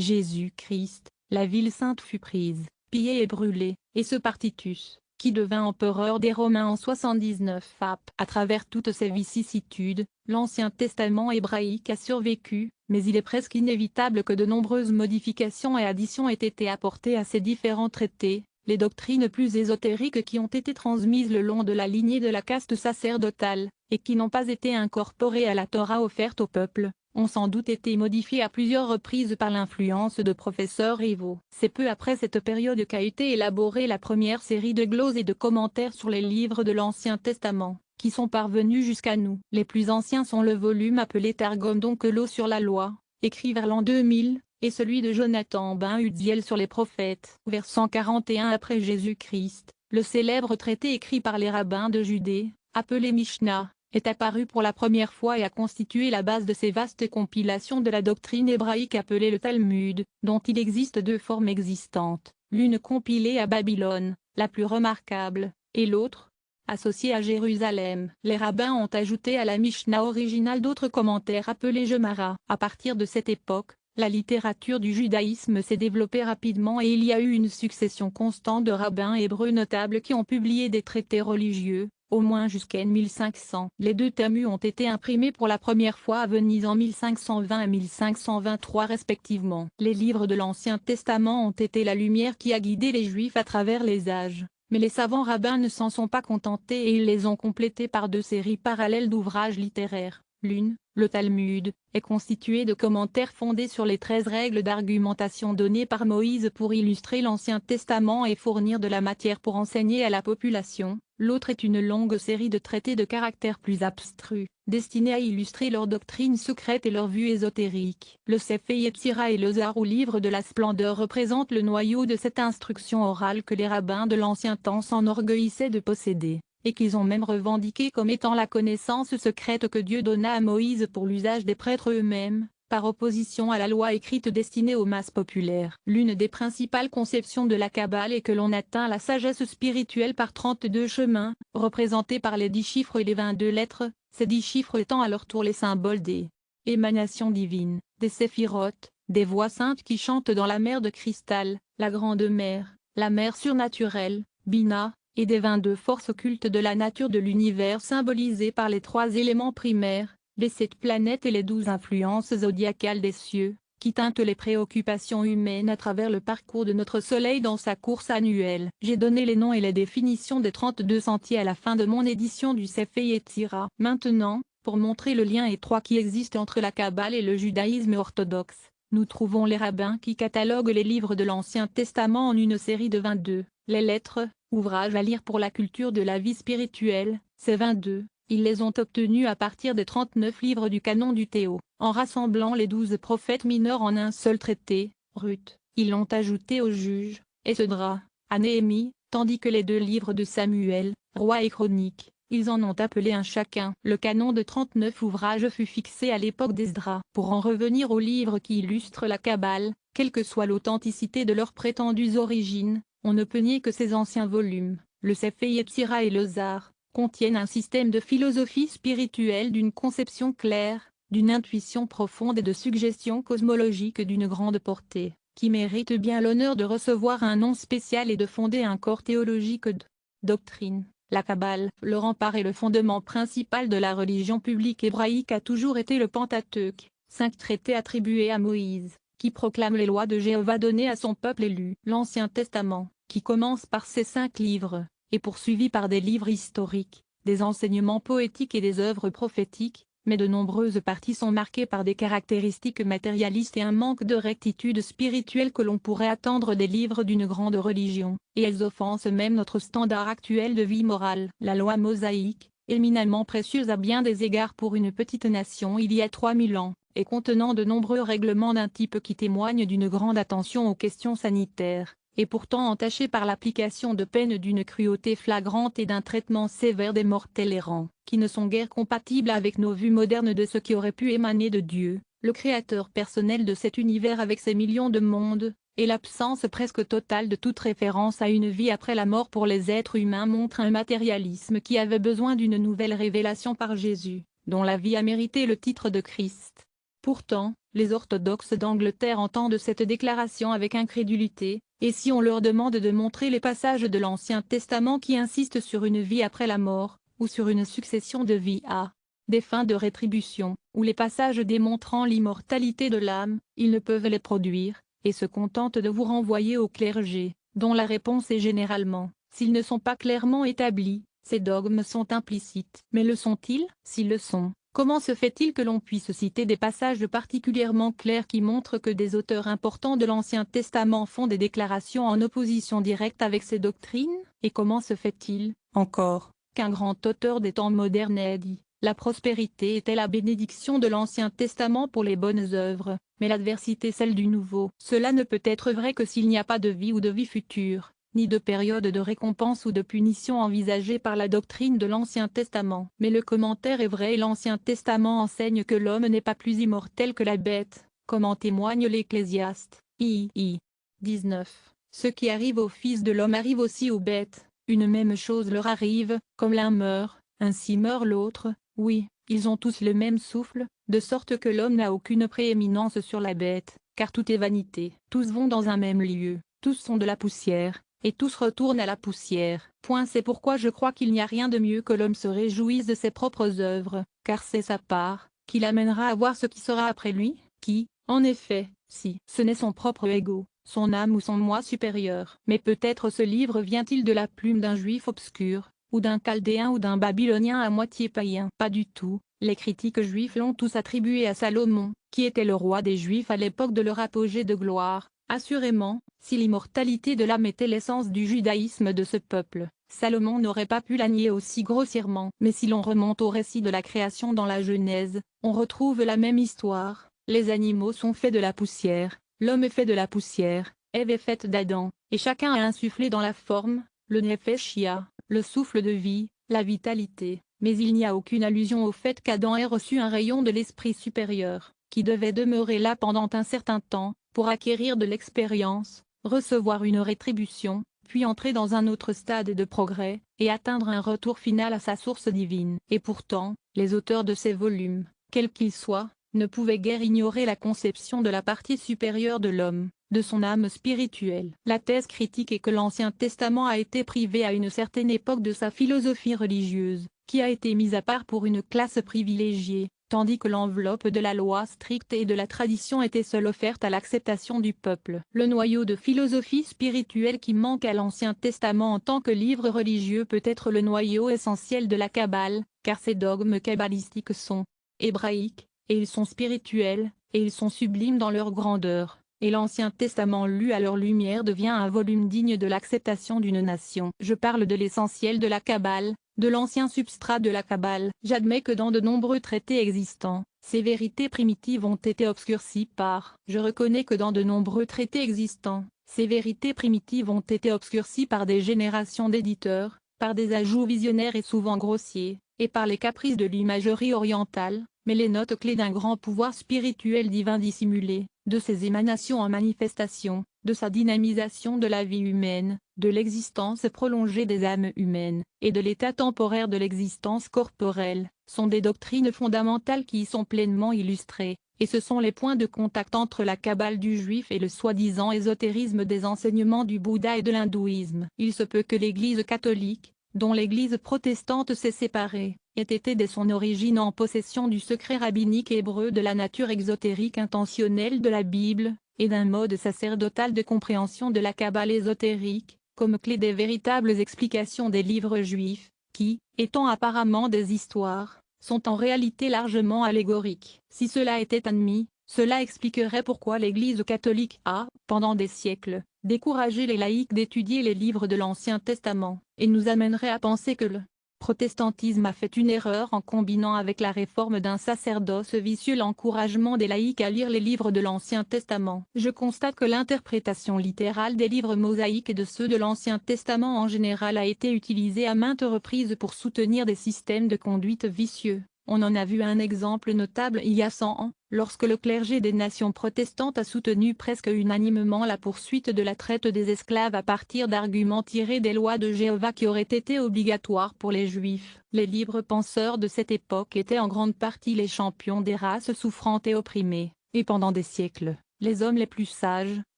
Jésus-Christ, la ville sainte fut prise, pillée et brûlée, et ce par Titus, qui devint empereur des Romains en 79 AP. À travers toutes ces vicissitudes, l'Ancien Testament hébraïque a survécu, mais il est presque inévitable que de nombreuses modifications et additions aient été apportées à ces différents traités. Les doctrines plus ésotériques qui ont été transmises le long de la lignée de la caste sacerdotale, et qui n'ont pas été incorporées à la Torah offerte au peuple, ont sans doute été modifiées à plusieurs reprises par l'influence de professeurs rivaux. C'est peu après cette période qu'a été élaborée la première série de gloses et de commentaires sur les livres de l'Ancien Testament, qui sont parvenus jusqu'à nous. Les plus anciens sont le volume appelé Targum d'Onkelos sur la loi, écrit vers l'an 2000, et celui de Jonathan ben Uziel sur les prophètes. Vers 141 après Jésus-Christ, le célèbre traité écrit par les rabbins de Judée, appelé Mishnah, est apparu pour la première fois et a constitué la base de ces vastes compilations de la doctrine hébraïque appelée le Talmud, dont il existe deux formes existantes, l'une compilée à Babylone, la plus remarquable, et l'autre, associée à Jérusalem. Les rabbins ont ajouté à la Mishnah originale d'autres commentaires appelés Gemara. À partir de cette époque, la littérature du judaïsme s'est développée rapidement et il y a eu une succession constante de rabbins hébreux notables qui ont publié des traités religieux, au moins jusqu'à 1500. Les deux Talmuds ont été imprimés pour la première fois à Venise en 1520 et 1523 respectivement. Les livres de l'Ancien Testament ont été la lumière qui a guidé les Juifs à travers les âges, mais les savants rabbins ne s'en sont pas contentés et ils les ont complétés par deux séries parallèles d'ouvrages littéraires. L'une, le Talmud, est constitué de commentaires fondés sur les 13 règles d'argumentation données par Moïse pour illustrer l'Ancien Testament et fournir de la matière pour enseigner à la population. L'autre est une longue série de traités de caractère plus abstru, destinés à illustrer leurs doctrines secrètes et leurs vues ésotériques. Le Sefer Yetzirah et le Zohar ou livre de la splendeur représentent le noyau de cette instruction orale que les rabbins de l'ancien temps s'enorgueillissaient de posséder, et qu'ils ont même revendiqué comme étant la connaissance secrète que Dieu donna à Moïse pour l'usage des prêtres eux-mêmes, par opposition à la loi écrite destinée aux masses populaires. L'une des principales conceptions de la Kabbale est que l'on atteint la sagesse spirituelle par 32 chemins, représentés par les 10 chiffres et les 22 lettres, ces 10 chiffres étant à leur tour les symboles des émanations divines, des séphirotes, des voix saintes qui chantent dans la mer de cristal, la grande mer, la mer surnaturelle, Bina, et des 22 forces occultes de la nature de l'univers symbolisées par les 3 éléments primaires, les 7 planètes et les 12 influences zodiacales des cieux, qui teintent les préoccupations humaines à travers le parcours de notre Soleil dans sa course annuelle. J'ai donné les noms et les définitions des 32 sentiers à la fin de mon édition du Sefer Yetzirah. Maintenant, pour montrer le lien étroit qui existe entre la Kabbale et le judaïsme orthodoxe, nous trouvons les rabbins qui cataloguent les livres de l'Ancien Testament en une série de 22, les lettres, ouvrages à lire pour la culture de la vie spirituelle. Ces 22, ils les ont obtenus à partir des 39 livres du canon du Théo. En rassemblant les 12 prophètes mineurs en un seul traité, Ruth, ils l'ont ajouté aux juges, Esdras, à Néhémie, tandis que les 2 livres de Samuel, roi et chroniques, ils en ont appelé un chacun. Le canon de 39 ouvrages fut fixé à l'époque d'Esdras. Pour en revenir aux livres qui illustrent la Kabbale, quelle que soit l'authenticité de leurs prétendues origines, on ne peut nier que ces anciens volumes, le Sefer Yetzirah et le Zohar, contiennent un système de philosophie spirituelle d'une conception claire, d'une intuition profonde et de suggestions cosmologiques d'une grande portée, qui mérite bien l'honneur de recevoir un nom spécial et de fonder un corps théologique de doctrine. La Kabbale, le rempart et le fondement principal de la religion publique hébraïque a toujours été le Pentateuque, 5 traités attribués à Moïse, qui proclame les lois de Jéhovah données à son peuple élu. L'Ancien Testament, qui commence par ces 5 livres, est poursuivi par des livres historiques, des enseignements poétiques et des œuvres prophétiques, mais de nombreuses parties sont marquées par des caractéristiques matérialistes et un manque de rectitude spirituelle que l'on pourrait attendre des livres d'une grande religion, et elles offensent même notre standard actuel de vie morale. La loi mosaïque, éminemment précieuse à bien des égards pour une petite nation il y a 3000 ans, et contenant de nombreux règlements d'un type qui témoignent d'une grande attention aux questions sanitaires, et pourtant entachée par l'application de peines d'une cruauté flagrante et d'un traitement sévère des mortels errants, qui ne sont guère compatibles avec nos vues modernes de ce qui aurait pu émaner de Dieu, le créateur personnel de cet univers avec ses millions de mondes, et l'absence presque totale de toute référence à une vie après la mort pour les êtres humains montre un matérialisme qui avait besoin d'une nouvelle révélation par Jésus, dont la vie a mérité le titre de Christ. Pourtant, les orthodoxes d'Angleterre entendent cette déclaration avec incrédulité, et si on leur demande de montrer les passages de l'Ancien Testament qui insistent sur une vie après la mort, ou sur une succession de vies à des fins de rétribution, ou les passages démontrant l'immortalité de l'âme, ils ne peuvent les produire, et se contentent de vous renvoyer au clergé, dont la réponse est généralement, s'ils ne sont pas clairement établis, ces dogmes sont implicites. Mais le sont-ils? S'ils le sont, comment se fait-il que l'on puisse citer des passages particulièrement clairs qui montrent que des auteurs importants de l'Ancien Testament font des déclarations en opposition directe avec ces doctrines? Et comment se fait-il, encore, qu'un grand auteur des temps modernes ait dit « La prospérité était la bénédiction de l'Ancien Testament pour les bonnes œuvres, mais l'adversité celle du Nouveau ». Cela ne peut être vrai que s'il n'y a pas de vie ou de vie future, ni de période de récompense ou de punition envisagée par la doctrine de l'Ancien Testament. Mais le commentaire est vrai et l'Ancien Testament enseigne que l'homme n'est pas plus immortel que la bête, comme en témoigne l'Ecclésiaste, I. 19. Ce qui arrive au Fils de l'homme arrive aussi aux bêtes, une même chose leur arrive, comme l'un meurt, ainsi meurt l'autre, oui, ils ont tous le même souffle, de sorte que l'homme n'a aucune prééminence sur la bête, car tout est vanité. Tous vont dans un même lieu, tous sont de la poussière, et tous retournent à la poussière. C'est pourquoi je crois qu'il n'y a rien de mieux que l'homme se réjouisse de ses propres œuvres, car c'est sa part, qui l'amènera à voir ce qui sera après lui, qui, en effet, si ce n'est son propre ego, son âme ou son moi supérieur. Mais peut-être ce livre vient-il de la plume d'un juif obscur, ou d'un chaldéen ou d'un babylonien à moitié païen. Pas du tout, les critiques juifs l'ont tous attribué à Salomon, qui était le roi des Juifs à l'époque de leur apogée de gloire. Assurément, si l'immortalité de l'âme était l'essence du judaïsme de ce peuple, Salomon n'aurait pas pu la nier aussi grossièrement. Mais si l'on remonte au récit de la création dans la Genèse, on retrouve la même histoire. Les animaux sont faits de la poussière, l'homme est fait de la poussière, Ève est faite d'Adam, et chacun a insufflé dans la forme, le Nefeshia, le souffle de vie, la vitalité. Mais il n'y a aucune allusion au fait qu'Adam ait reçu un rayon de l'esprit supérieur, qui devait demeurer là pendant un certain temps, pour acquérir de l'expérience, recevoir une rétribution, puis entrer dans un autre stade de progrès, et atteindre un retour final à sa source divine. Et pourtant, les auteurs de ces volumes, quels qu'ils soient, ne pouvaient guère ignorer la conception de la partie supérieure de l'homme, de son âme spirituelle. La thèse critique est que l'Ancien Testament a été privé à une certaine époque de sa philosophie religieuse, qui a été mise à part pour une classe privilégiée, tandis que l'enveloppe de la loi stricte et de la tradition était seule offerte à l'acceptation du peuple. Le noyau de philosophie spirituelle qui manque à l'Ancien Testament en tant que livre religieux peut être le noyau essentiel de la Kabbale, car ces dogmes kabbalistiques sont hébraïques, et ils sont spirituels, et ils sont sublimes dans leur grandeur, et l'Ancien Testament lu à leur lumière devient un volume digne de l'acceptation d'une nation. Je parle de l'essentiel de la Kabbale, de l'ancien substrat de la Kabbale. J'admets que dans de nombreux traités existants, ces vérités primitives ont été obscurcies par. Je reconnais que dans de nombreux traités existants, ces vérités primitives ont été obscurcies par des générations d'éditeurs, par des ajouts visionnaires et souvent grossiers, et par les caprices de l'imagerie orientale, mais les notes clés d'un grand pouvoir spirituel divin dissimulé, de ses émanations en manifestation, de sa dynamisation de la vie humaine, de l'existence prolongée des âmes humaines, et de l'état temporaire de l'existence corporelle, sont des doctrines fondamentales qui y sont pleinement illustrées, et ce sont les points de contact entre la Kabbale du juif et le soi-disant ésotérisme des enseignements du Bouddha et de l'hindouisme. Il se peut que l'Église catholique, dont l'Église protestante s'est séparée, ait été dès son origine en possession du secret rabbinique hébreu de la nature exotérique intentionnelle de la Bible, et d'un mode sacerdotal de compréhension de la Kabbale ésotérique, comme clé des véritables explications des livres juifs, qui, étant apparemment des histoires, sont en réalité largement allégoriques. Si cela était admis, cela expliquerait pourquoi l'Église catholique a, pendant des siècles, découragé les laïcs d'étudier les livres de l'Ancien Testament, et nous amènerait à penser que le protestantisme a fait une erreur en combinant avec la réforme d'un sacerdoce vicieux l'encouragement des laïcs à lire les livres de l'Ancien Testament. Je constate que l'interprétation littérale des livres mosaïques et de ceux de l'Ancien Testament en général a été utilisée à maintes reprises pour soutenir des systèmes de conduite vicieux. On en a vu un exemple notable il y a 100 ans, lorsque le clergé des nations protestantes a soutenu presque unanimement la poursuite de la traite des esclaves à partir d'arguments tirés des lois de Jéhovah qui auraient été obligatoires pour les Juifs. Les libres penseurs de cette époque étaient en grande partie les champions des races souffrantes et opprimées, et pendant des siècles, les hommes les plus sages,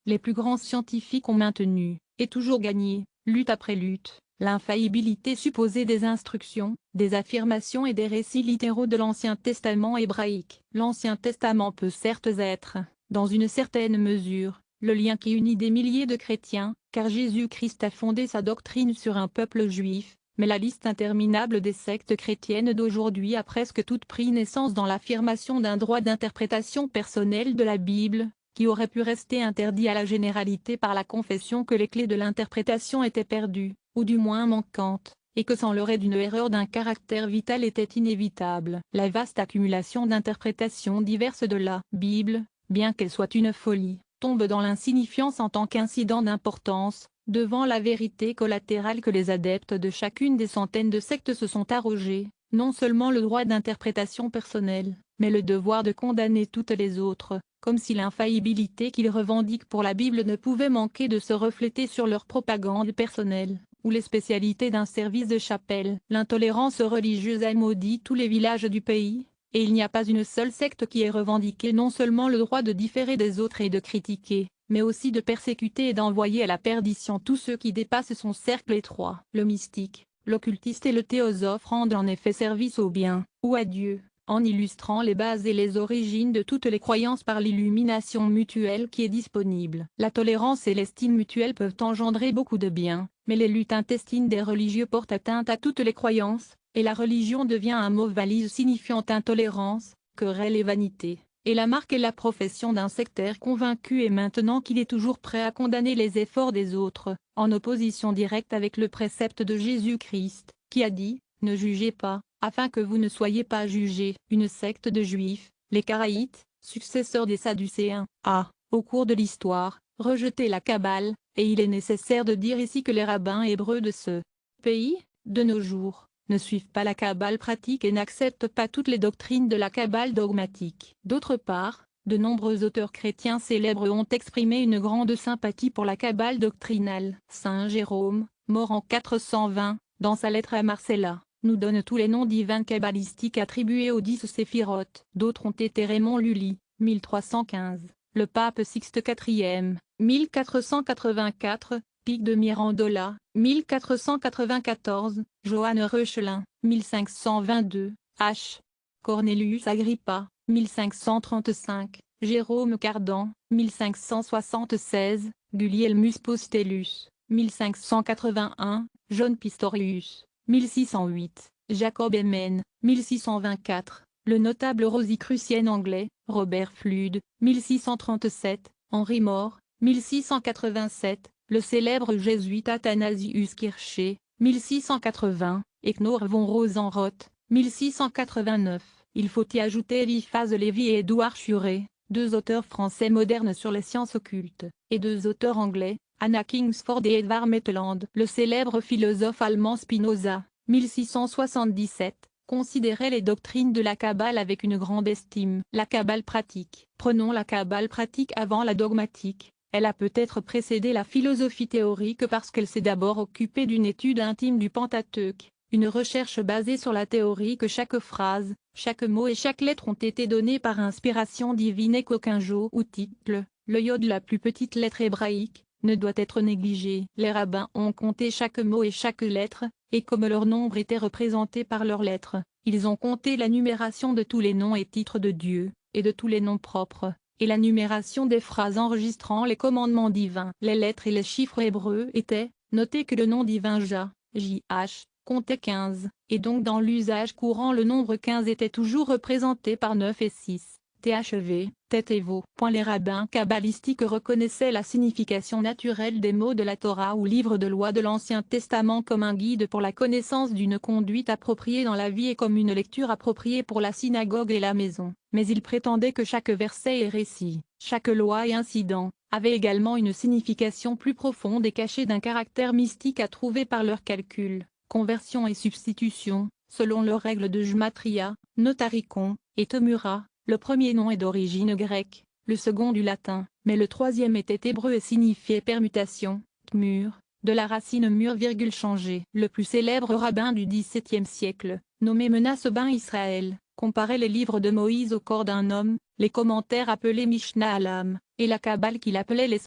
les plus grands scientifiques ont maintenu, et toujours gagné, lutte après lutte, l'infaillibilité supposée des instructions, des affirmations et des récits littéraux de l'Ancien Testament hébraïque. L'Ancien Testament peut certes être, dans une certaine mesure, le lien qui unit des milliers de chrétiens, car Jésus-Christ a fondé sa doctrine sur un peuple juif, mais la liste interminable des sectes chrétiennes d'aujourd'hui a presque toutes pris naissance dans l'affirmation d'un droit d'interprétation personnelle de la Bible, qui aurait pu rester interdit à la généralité par la confession que les clés de l'interprétation étaient perdues, ou du moins manquantes, et que sans le raid d'une erreur d'un caractère vital était inévitable. La vaste accumulation d'interprétations diverses de la Bible, bien qu'elle soit une folie, tombe dans l'insignifiance en tant qu'incident d'importance, devant la vérité collatérale que les adeptes de chacune des centaines de sectes se sont arrogés, non seulement le droit d'interprétation personnelle, mais le devoir de condamner toutes les autres, comme si l'infaillibilité qu'ils revendiquent pour la Bible ne pouvait manquer de se refléter sur leur propagande personnelle, ou les spécialités d'un service de chapelle. L'intolérance religieuse a maudit tous les villages du pays, et il n'y a pas une seule secte qui ait revendiqué non seulement le droit de différer des autres et de critiquer, mais aussi de persécuter et d'envoyer à la perdition tous ceux qui dépassent son cercle étroit. Le mystique, l'occultiste et le théosophe rendent en effet service au bien, ou à Dieu, en illustrant les bases et les origines de toutes les croyances par l'illumination mutuelle qui est disponible. La tolérance et l'estime mutuelle peuvent engendrer beaucoup de bien, mais les luttes intestines des religieux portent atteinte à toutes les croyances, et la religion devient un mot valise signifiant intolérance, querelle et vanité, et la marque est la profession d'un sectaire convaincu et maintenant qu'il est toujours prêt à condamner les efforts des autres, en opposition directe avec le précepte de Jésus-Christ, qui a dit « Ne jugez pas, afin que vous ne soyez pas jugés ». Une secte de Juifs, les Karaïtes, successeurs des Sadducéens, a, au cours de l'histoire, rejeté la Kabbale, et il est nécessaire de dire ici que les rabbins hébreux de ce pays, de nos jours, ne suivent pas la Kabbale pratique et n'acceptent pas toutes les doctrines de la Kabbale dogmatique. D'autre part, de nombreux auteurs chrétiens célèbres ont exprimé une grande sympathie pour la Kabbale doctrinale. Saint Jérôme, mort en 420, dans sa lettre à Marcella, nous donne tous les noms divins kabbalistiques attribués aux 10 séphirotes. D'autres ont été Raymond Lully, 1315, le pape Sixte IV, 1484, Pic de Mirandola, 1494, Johannes Reuchelin, 1522, H. Cornelius Agrippa, 1535, Jérôme Cardan, 1576, Gulielmus Postellus, 1581, John Pistorius, 1608, Jacob Emen, 1624, le notable rosicrucien anglais, Robert Flood, 1637, Henri More, 1687, le célèbre jésuite Athanasius Kircher, 1680, et Knorr von Rosenroth, 1689. Il faut y ajouter Eliphas Lévy et Édouard Schuré, deux auteurs français modernes sur les sciences occultes, et deux auteurs anglais, Anna Kingsford et Edvard Maitland. Le célèbre philosophe allemand Spinoza, 1677, considérait les doctrines de la Kabbale avec une grande estime. La Kabbale pratique. Prenons la Kabbale pratique avant la dogmatique. Elle a peut-être précédé la philosophie théorique parce qu'elle s'est d'abord occupée d'une étude intime du Pentateuque, une recherche basée sur la théorie que chaque phrase, chaque mot et chaque lettre ont été donnés par inspiration divine et qu'aucun jot ou title, le yod la plus petite lettre hébraïque, ne doit être négligé. Les rabbins ont compté chaque mot et chaque lettre, et comme leur nombre était représenté par leurs lettres, ils ont compté la numération de tous les noms et titres de Dieu, et de tous les noms propres, et la numération des phrases enregistrant les commandements divins. Les lettres et les chiffres hébreux étaient, notez que le nom divin Jah, JH, comptait 15, et donc dans l'usage courant le nombre 15 était toujours représenté par 9 et 6. THV, tête et veau. Les rabbins kabbalistiques reconnaissaient la signification naturelle des mots de la Torah ou livre de loi de l'Ancien Testament comme un guide pour la connaissance d'une conduite appropriée dans la vie et comme une lecture appropriée pour la synagogue et la maison. Mais ils prétendaient que chaque verset et récit, chaque loi et incident, avait également une signification plus profonde et cachée d'un caractère mystique à trouver par leurs calculs, conversion et substitution, selon leurs règles de Gematria, Notaricon, et Temura. Le premier nom est d'origine grecque, le second du latin, mais le troisième était hébreu et signifiait permutation, tmur, de la racine mur changé. Le plus célèbre rabbin du XVIIe siècle, nommé Menasse ben Israël, comparait les livres de Moïse au corps d'un homme, les commentaires appelés Mishnah Alam, et la Kabbale qu'il appelait les